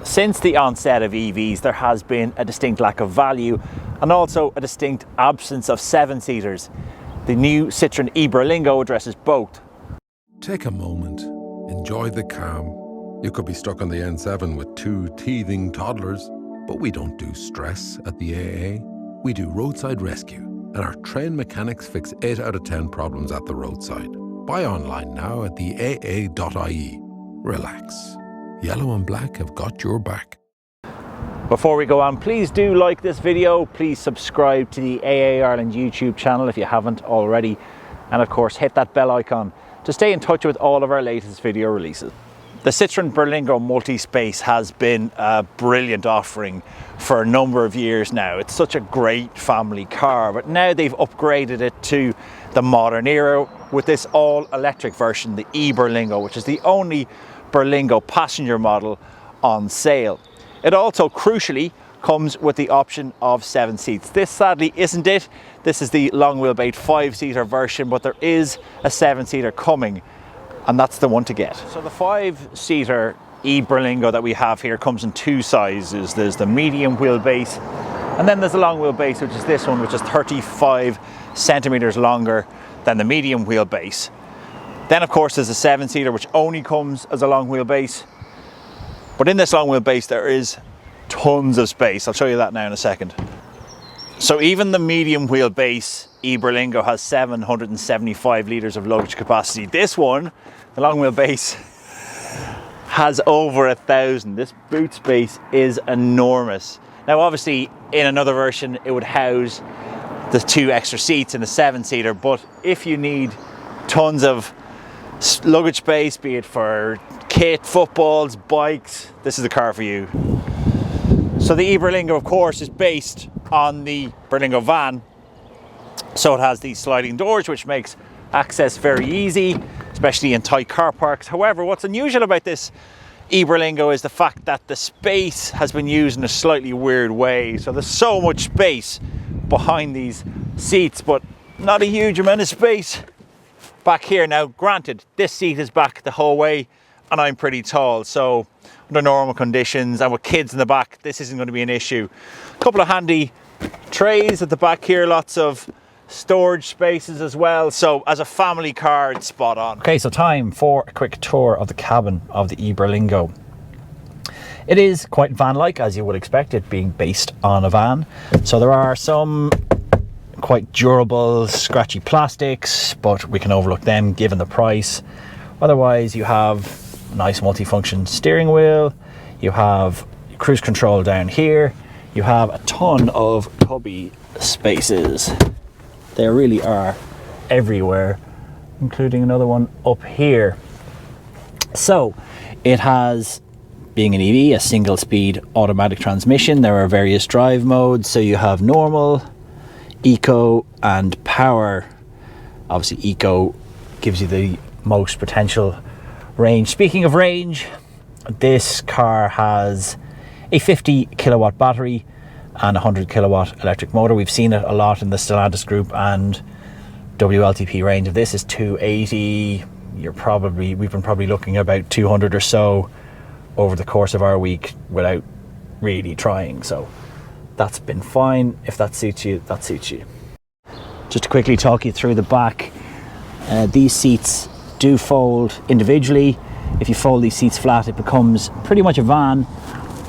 Since the onset of EVs, there has been a distinct lack of value and also a distinct absence of 7-seaters. The new Citroën Ë-Berlingo addresses both. Take a moment, enjoy the calm. You could be stuck on the N7 with 2 teething toddlers, but we don't do stress at the AA. We do roadside rescue, and our trained mechanics fix 8 out of 10 problems at the roadside. Buy online now at theAA.ie. Relax. Yellow and black have got your back. Before we go on, please do like this video. Please subscribe to the AA Ireland YouTube channel if you haven't already. And of course, hit that bell icon to stay in touch with all of our latest video releases. The Citroën Berlingo Multi-Space has been a brilliant offering for a number of years now. It's such a great family car, but now they've upgraded it to the modern era with this all-electric version, the Ë-Berlingo, which is the only Berlingo passenger model on sale. It also, crucially, comes with the option of 7 seats. This sadly isn't it. This is the long wheelbase 5-seater version, but there is a 7-seater coming, and that's the one to get. So the 5-seater Ë-Berlingo that we have here comes in 2 sizes. There's the medium wheelbase, and then there's the long wheelbase, which is this one, which is 35 centimeters longer than the medium wheelbase. Then of course there's a 7-seater, which only comes as a long wheelbase. But in this long wheelbase there is tons of space. I'll show you that now in a second. So even the medium wheelbase Ë-Berlingo has 775 litres of luggage capacity. This one, the long wheelbase, has over 1,000. This boot space is enormous. Now obviously in another version it would house the 2 extra seats in the 7-seater, but if you need tons of luggage space, be it for kit, footballs, bikes, this is the car for you. So the Ë-Berlingo, of course, is based on the Berlingo van. So it has these sliding doors, which makes access very easy, especially in tight car parks. However, what's unusual about this Ë-Berlingo is the fact that the space has been used in a slightly weird way. So there's so much space behind these seats, but not a huge amount of space back here. Now granted, this seat is back the whole way and I'm pretty tall, so under normal conditions and with kids in the back, this isn't going to be an issue. A couple of handy trays at the back here, lots of storage spaces as well, so as a family car it's spot on. Okay, so time for a quick tour of the cabin of the Ë-Berlingo. It is quite van-like, as you would expect, it being based on a van. So there are some quite durable, scratchy plastics, but we can overlook them given the price. Otherwise, you have a nice multifunction steering wheel, you have cruise control down here, you have a ton of cubby spaces. There really are everywhere, including another one up here. So it has, being an EV, a single speed automatic transmission. There are various drive modes, so you have normal, eco and power. Obviously eco gives you the most potential range. Speaking of range, this car has a 50 kilowatt battery and a 100 kilowatt electric motor. We've seen it a lot in the Stellantis group, and WLTP range of this is 280. We've been probably looking at about 200 or so over the course of our week without really trying, so that's been fine. If that suits you, that suits you. Just to quickly talk you through the back, these seats do fold individually. If you fold these seats flat, it becomes pretty much a van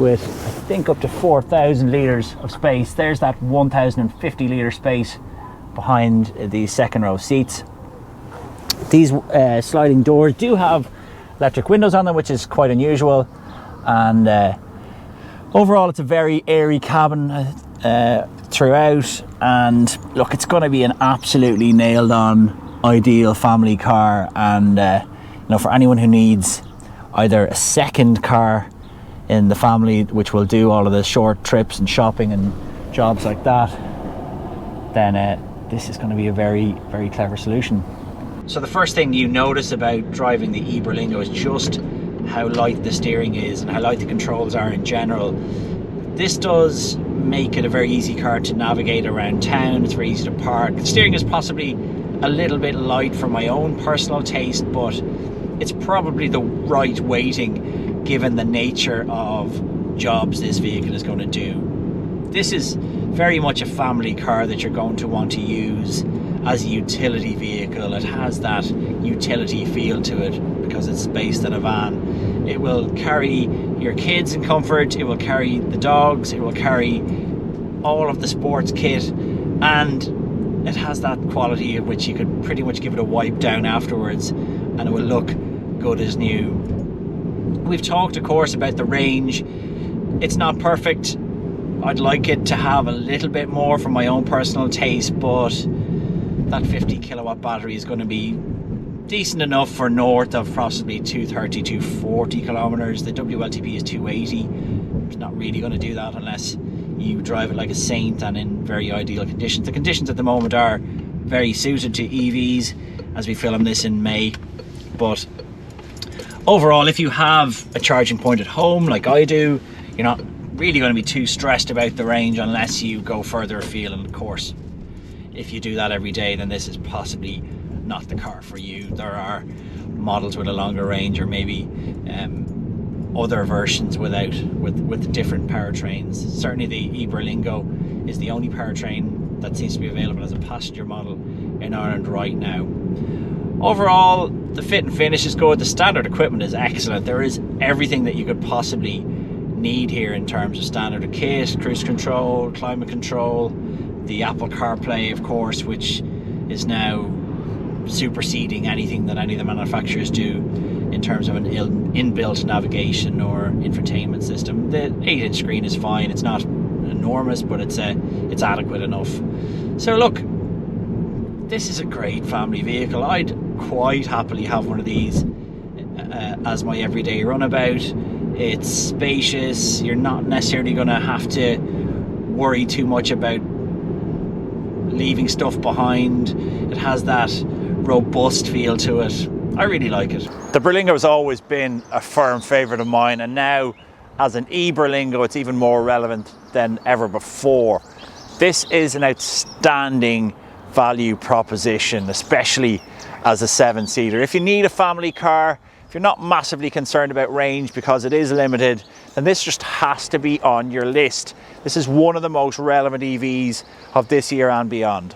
with, I think, up to 4,000 litres of space. There's that 1,050 litre space behind the second row seats. These sliding doors do have electric windows on them, which is quite unusual, and overall it's a very airy cabin throughout. And look, it's going to be an absolutely nailed on ideal family car, and you know, for anyone who needs either a second car in the family which will do all of the short trips and shopping and jobs like that, then this is going to be a very, very clever solution. So the first thing you notice about driving the Ë-Berlingo is just how light the steering is and how light the controls are in general. This does make it a very easy car to navigate around town. It's very easy to park. The steering is possibly a little bit light for my own personal taste, but it's probably the right weighting given the nature of jobs this vehicle is going to do. This is very much a family car that you're going to want to use as a utility vehicle. It has that utility feel to it because it's based in a van. It will carry your kids in comfort, it will carry the dogs, it will carry all of the sports kit, and it has that quality of which you could pretty much give it a wipe down afterwards and it will look good as new. We've talked, of course, about the range. It's not perfect. I'd like it to have a little bit more for my own personal taste, but that 50 kilowatt battery is going to be decent enough for north of possibly 230, 240 kilometers. The WLTP is 280. It's not really going to do that unless you drive it like a saint and in very ideal conditions. The conditions at the moment are very suited to EVs as we film this in May, but overall, if you have a charging point at home like I do, you're not really going to be too stressed about the range unless you go further afield. And of course, if you do that every day, then this is possibly not the car for you. There are models with a longer range, or maybe other versions with different powertrains. Certainly the Ë-Berlingo is the only powertrain that seems to be available as a passenger model in Ireland right now. Overall, the fit and finish is good. The standard equipment is excellent. There is everything that you could possibly need here in terms of standard kit, cruise control, climate control, the Apple CarPlay, of course, which is now superseding anything that any of the manufacturers do in terms of an inbuilt navigation or infotainment system. The 8-inch screen is fine. It's not enormous, but it's adequate enough. So look, this is a great family vehicle. I'd quite happily have one of these as my everyday runabout. It's spacious. You're not necessarily going to have to worry too much about leaving stuff behind. It has that robust feel to it. I really like it. The Berlingo has always been a firm favourite of mine, and now as an Ë-Berlingo it's even more relevant than ever before. This is an outstanding value proposition, especially as a 7-seater. If you need a family car, if you're not massively concerned about range because it is limited, then this just has to be on your list. This is one of the most relevant EVs of this year and beyond.